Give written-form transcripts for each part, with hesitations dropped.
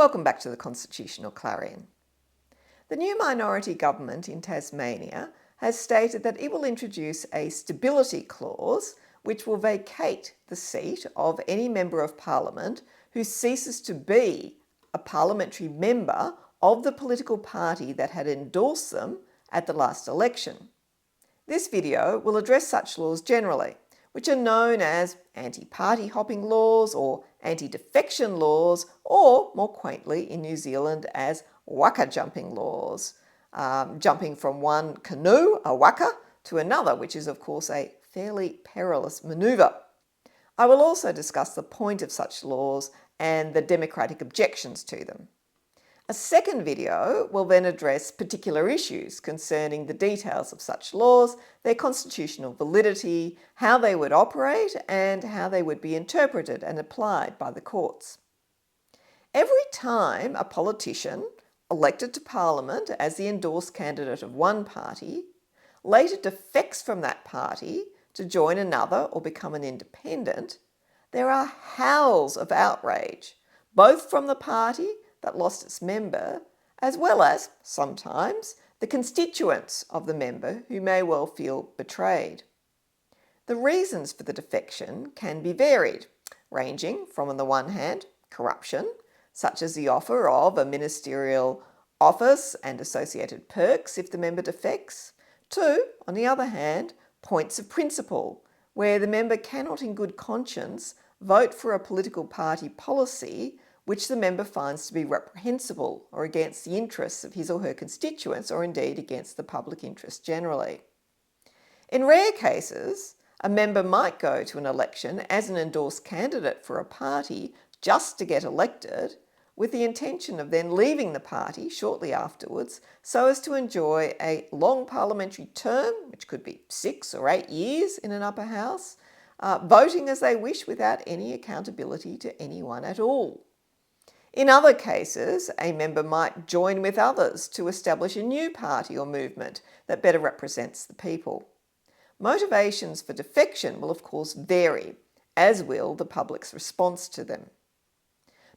Welcome back to the Constitutional Clarion. The new minority government in Tasmania has stated that it will introduce a stability clause which will vacate the seat of any member of parliament who ceases to be a parliamentary member of the political party that had endorsed them at the last election. This video will address such laws generally, which are known as anti-party hopping laws or anti-defection laws, or more quaintly in New Zealand as waka-jumping laws, jumping from one canoe, a waka, to another, which is of course a fairly perilous manoeuvre. I will also discuss the point of such laws and the democratic objections to them. A second video will then address particular issues concerning the details of such laws, their constitutional validity, how they would operate, and how they would be interpreted and applied by the courts. Every time a politician elected to Parliament as the endorsed candidate of one party later defects from that party to join another or become an independent, there are howls of outrage, both from the party that lost its member, as well as, sometimes, the constituents of the member who may well feel betrayed. The reasons for the defection can be varied, ranging from, on the one hand, corruption, such as the offer of a ministerial office and associated perks if the member defects, to, on the other hand, points of principle, where the member cannot in good conscience vote for a political party policy which the member finds to be reprehensible or against the interests of his or her constituents, or indeed against the public interest generally. In rare cases, a member might go to an election as an endorsed candidate for a party just to get elected, with the intention of then leaving the party shortly afterwards so as to enjoy a long parliamentary term, which could be 6 or 8 years in an upper house, voting as they wish without any accountability to anyone at all. In other cases, a member might join with others to establish a new party or movement that better represents the people. Motivations for defection will of course vary, as will the public's response to them.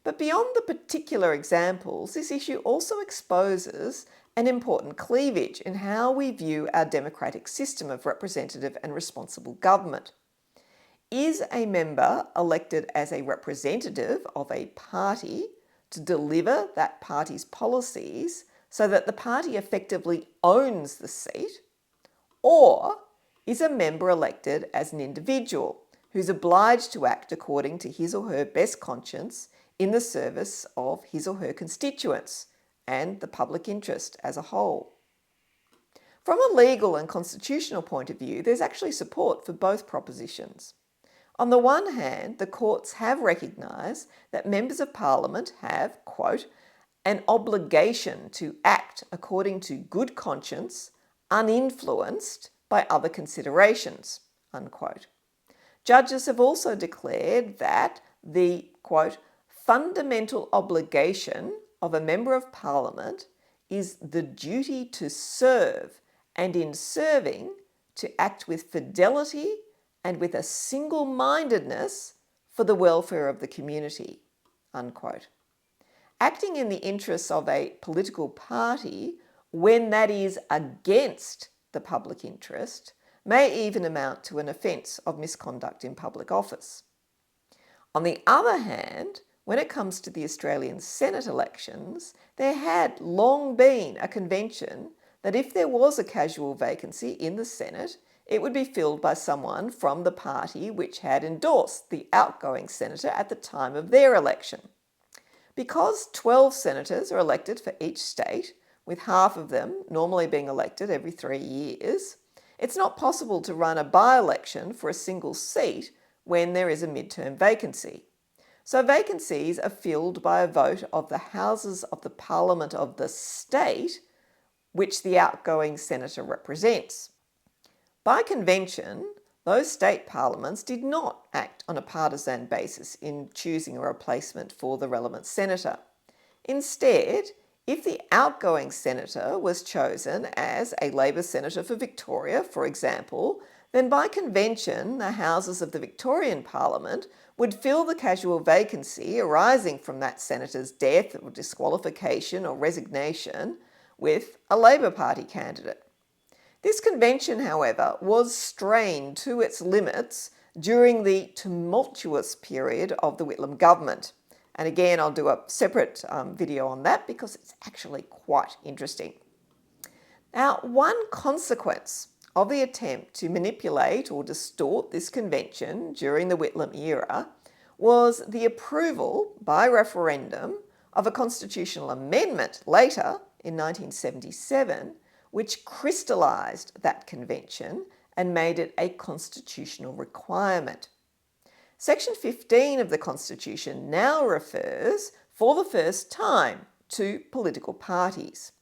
But beyond the particular examples, this issue also exposes an important cleavage in how we view our democratic system of representative and responsible government. Is a member elected as a representative of a party to deliver that party's policies so that the party effectively owns the seat? Or is a member elected as an individual who's obliged to act according to his or her best conscience in the service of his or her constituents and the public interest as a whole? From a legal and constitutional point of view, there's actually support for both propositions. On the one hand, the courts have recognised that members of Parliament have, quote, an obligation to act according to good conscience, uninfluenced by other considerations, unquote. Judges have also declared that the, quote, fundamental obligation of a member of Parliament is the duty to serve, and in serving, to act with fidelity and with a single-mindedness for the welfare of the community, unquote. Acting in the interests of a political party when that is against the public interest may even amount to an offence of misconduct in public office. On the other hand, when it comes to the Australian Senate elections, there had long been a convention that if there was a casual vacancy in the Senate, it would be filled by someone from the party which had endorsed the outgoing senator at the time of their election. Because 12 senators are elected for each state, with half of them normally being elected every 3 years, it's not possible to run a by-election for a single seat when there is a midterm vacancy. So vacancies are filled by a vote of the Houses of the Parliament of the state which the outgoing senator represents. By convention, those state parliaments did not act on a partisan basis in choosing a replacement for the relevant senator. Instead, if the outgoing senator was chosen as a Labor senator for Victoria, for example, then by convention the houses of the Victorian Parliament would fill the casual vacancy arising from that senator's death or disqualification or resignation with a Labor Party candidate. This convention, however, was strained to its limits during the tumultuous period of the Whitlam government. And again, I'll do a separate video on that because it's actually quite interesting. Now, one consequence of the attempt to manipulate or distort this convention during the Whitlam era was the approval by referendum of a constitutional amendment later in 1977, which crystallised that convention and made it a constitutional requirement. Section 15 of the Constitution now refers, for the first time, to political parties.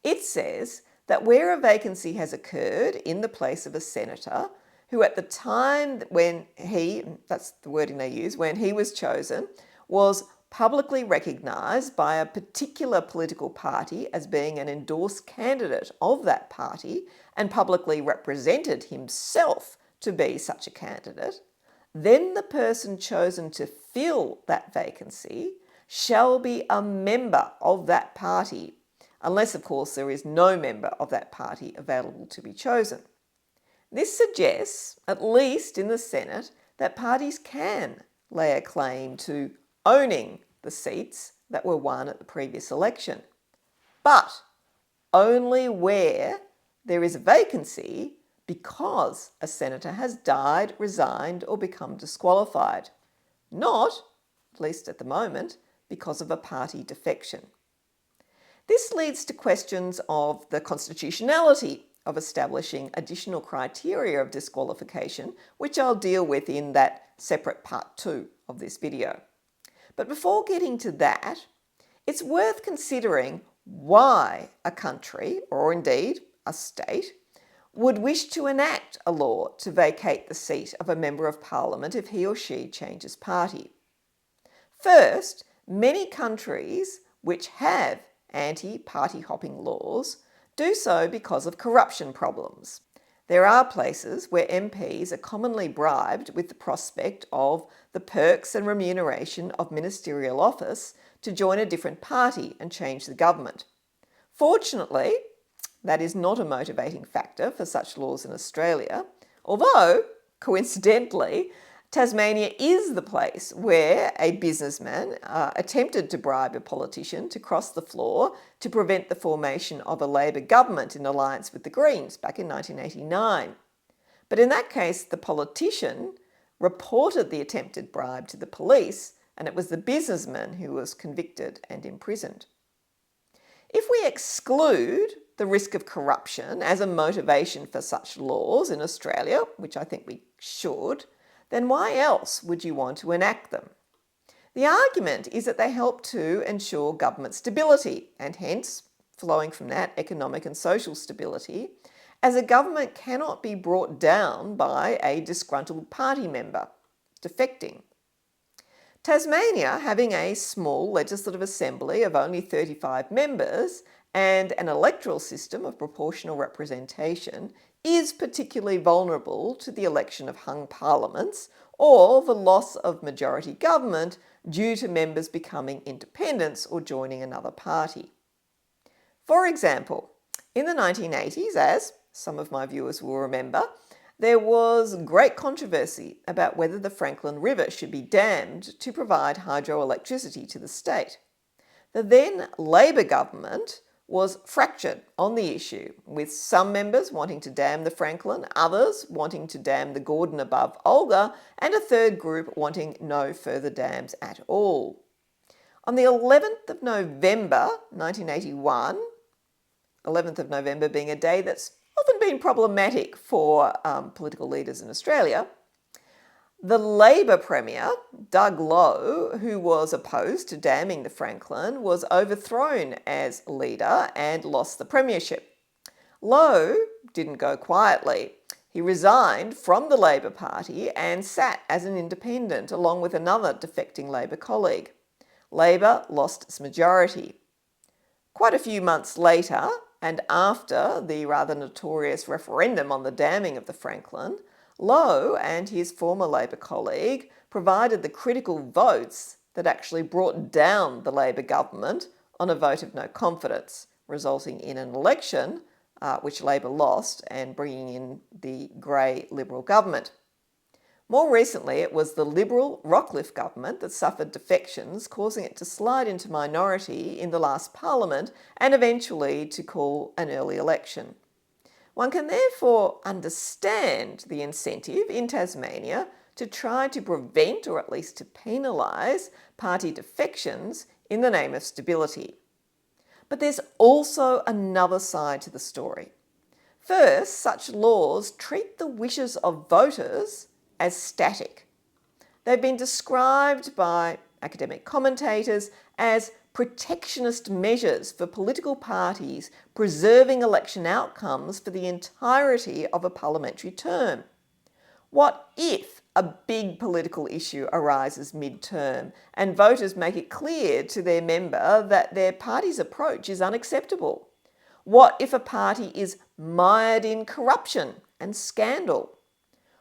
It says that where a vacancy has occurred in the place of a senator who at the time when that's the wording they use, when he was chosen, was publicly recognised by a particular political party as being an endorsed candidate of that party and publicly represented himself to be such a candidate, then the person chosen to fill that vacancy shall be a member of that party, unless, of course, there is no member of that party available to be chosen. This suggests, at least in the Senate, that parties can lay a claim to owning the seats that were won at the previous election, but only where there is a vacancy because a senator has died, resigned, or become disqualified, not, at least at the moment, because of a party defection. This leads to questions of the constitutionality of establishing additional criteria of disqualification, which I'll deal with in that separate part 2 of this video. But before getting to that, it's worth considering why a country, or indeed a state, would wish to enact a law to vacate the seat of a member of Parliament if he or she changes party. First, many countries which have anti-party hopping laws do so because of corruption problems. There are places where MPs are commonly bribed with the prospect of the perks and remuneration of ministerial office to join a different party and change the government. Fortunately, that is not a motivating factor for such laws in Australia, although, coincidentally, Tasmania is the place where a businessman attempted to bribe a politician to cross the floor to prevent the formation of a Labor government in alliance with the Greens back in 1989. But in that case, the politician reported the attempted bribe to the police, and it was the businessman who was convicted and imprisoned. If we exclude the risk of corruption as a motivation for such laws in Australia, which I think we should, then why else would you want to enact them? The argument is that they help to ensure government stability and hence, flowing from that, economic and social stability, as a government cannot be brought down by a disgruntled party member defecting. Tasmania, having a small legislative assembly of only 35 members and an electoral system of proportional representation, is particularly vulnerable to the election of hung parliaments or the loss of majority government due to members becoming independents or joining another party. For example, in the 1980s, as some of my viewers will remember, there was great controversy about whether the Franklin River should be dammed to provide hydroelectricity to the state. The then Labor government was fractured on the issue, with some members wanting to dam the Franklin, others wanting to dam the Gordon above Olga, and a third group wanting no further dams at all. On the 11th of November 1981, 11th of November being a day that's often been problematic for political leaders in Australia, the Labor Premier, Doug Lowe, who was opposed to damming the Franklin, was overthrown as leader and lost the premiership. Lowe didn't go quietly. He resigned from the Labor Party and sat as an independent along with another defecting Labor colleague. Labor lost its majority. Quite a few months later, and after the rather notorious referendum on the damming of the Franklin, Lowe and his former Labor colleague provided the critical votes that actually brought down the Labor government on a vote of no confidence, resulting in an election which Labor lost and bringing in the grey Liberal government. More recently, it was the Liberal Rockcliffe government that suffered defections, causing it to slide into minority in the last parliament and eventually to call an early election. One can therefore understand the incentive in Tasmania to try to prevent or at least to penalise party defections in the name of stability. But there's also another side to the story. First, such laws treat the wishes of voters as static. They've been described by academic commentators as protectionist measures for political parties preserving election outcomes for the entirety of a parliamentary term. What if a big political issue arises mid-term and voters make it clear to their member that their party's approach is unacceptable? What if a party is mired in corruption and scandal?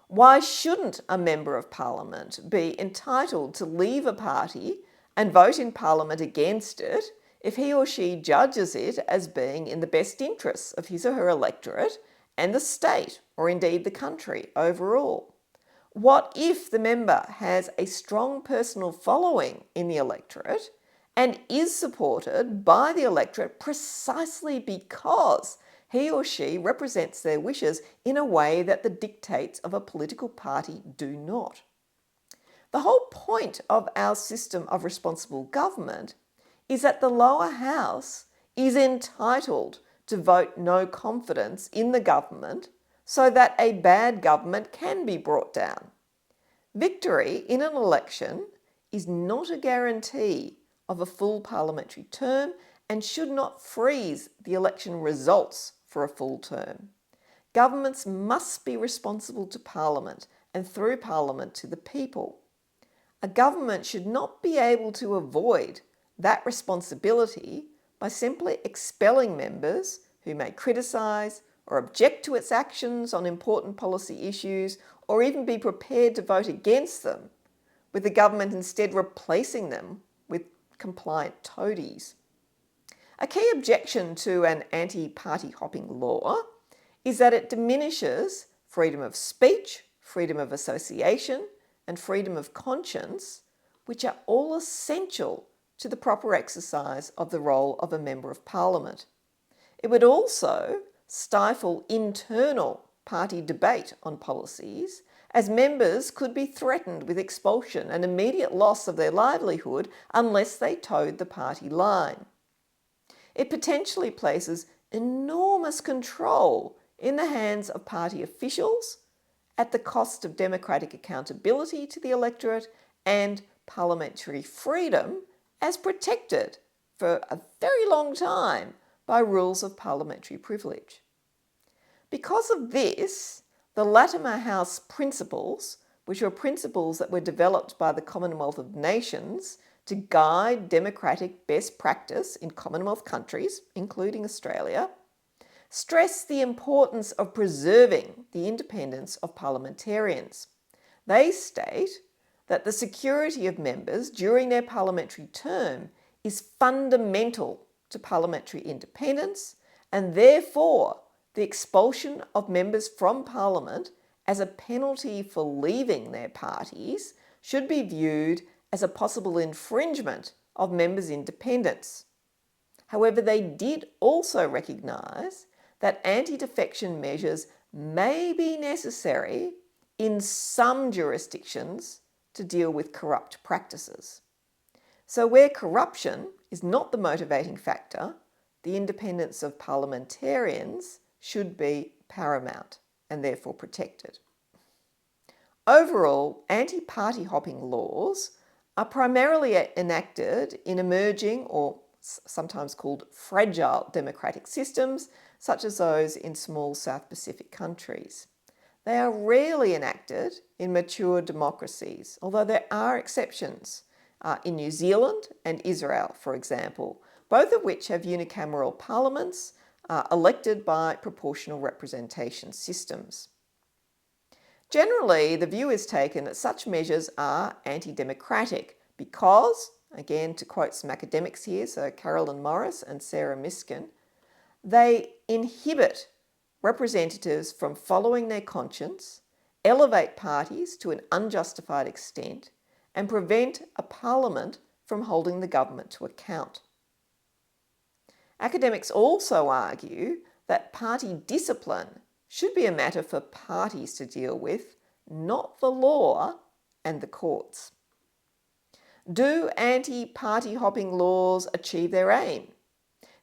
Why shouldn't a member of parliament be entitled to leave a party and vote in parliament against it if he or she judges it as being in the best interests of his or her electorate and the state, or indeed the country overall? What if the member has a strong personal following in the electorate and is supported by the electorate precisely because he or she represents their wishes in a way that the dictates of a political party do not? The whole point of our system of responsible government is that the lower house is entitled to vote no confidence in the government so that a bad government can be brought down. Victory in an election is not a guarantee of a full parliamentary term and should not freeze the election results for a full term. Governments must be responsible to Parliament and through Parliament to the people. A government should not be able to avoid that responsibility by simply expelling members who may criticise or object to its actions on important policy issues or even be prepared to vote against them, with the government instead replacing them with compliant toadies. A key objection to an anti-party hopping law is that it diminishes freedom of speech, freedom of association, and freedom of conscience, which are all essential to the proper exercise of the role of a Member of Parliament. It would also stifle internal party debate on policies, as members could be threatened with expulsion and immediate loss of their livelihood unless they toed the party line. It potentially places enormous control in the hands of party officials at the cost of democratic accountability to the electorate and parliamentary freedom as protected for a very long time by rules of parliamentary privilege. Because of this, the Latimer House principles, which were principles that were developed by the Commonwealth of Nations to guide democratic best practice in Commonwealth countries, including Australia, stress the importance of preserving the independence of parliamentarians. They state that the security of members during their parliamentary term is fundamental to parliamentary independence, and therefore the expulsion of members from Parliament as a penalty for leaving their parties should be viewed as a possible infringement of members' independence. However, they did also recognise that anti-defection measures may be necessary in some jurisdictions to deal with corrupt practices. So where corruption is not the motivating factor, the independence of parliamentarians should be paramount and therefore protected. Overall, anti-party hopping laws are primarily enacted in emerging or sometimes called fragile democratic systems, such as those in small South Pacific countries. They are rarely enacted in mature democracies, although there are exceptions in New Zealand and Israel, for example, both of which have unicameral parliaments elected by proportional representation systems. Generally, the view is taken that such measures are anti-democratic because, again to quote some academics here, so Carolyn Morris and Sarah Miskin, they inhibit representatives from following their conscience, elevate parties to an unjustified extent, and prevent a parliament from holding the government to account. Academics also argue that party discipline should be a matter for parties to deal with, not the law and the courts. Do anti-party hopping laws achieve their aim?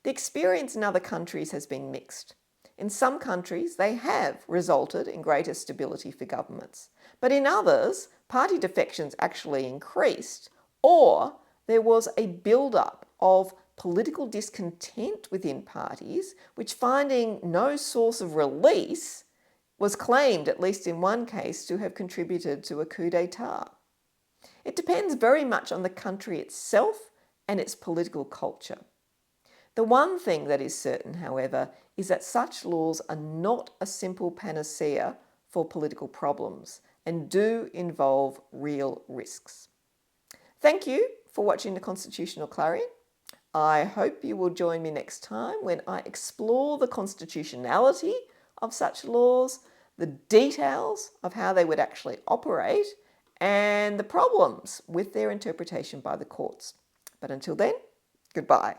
The experience in other countries has been mixed. In some countries, they have resulted in greater stability for governments, but in others, party defections actually increased, or there was a build-up of political discontent within parties, which, finding no source of release, was claimed, at least in one case, to have contributed to a coup d'etat. It depends very much on the country itself and its political culture. The one thing that is certain, however, is that such laws are not a simple panacea for political problems and do involve real risks. Thank you for watching the Constitutional Clarion. I hope you will join me next time when I explore the constitutionality of such laws, the details of how they would actually operate, and the problems with their interpretation by the courts. But until then, goodbye.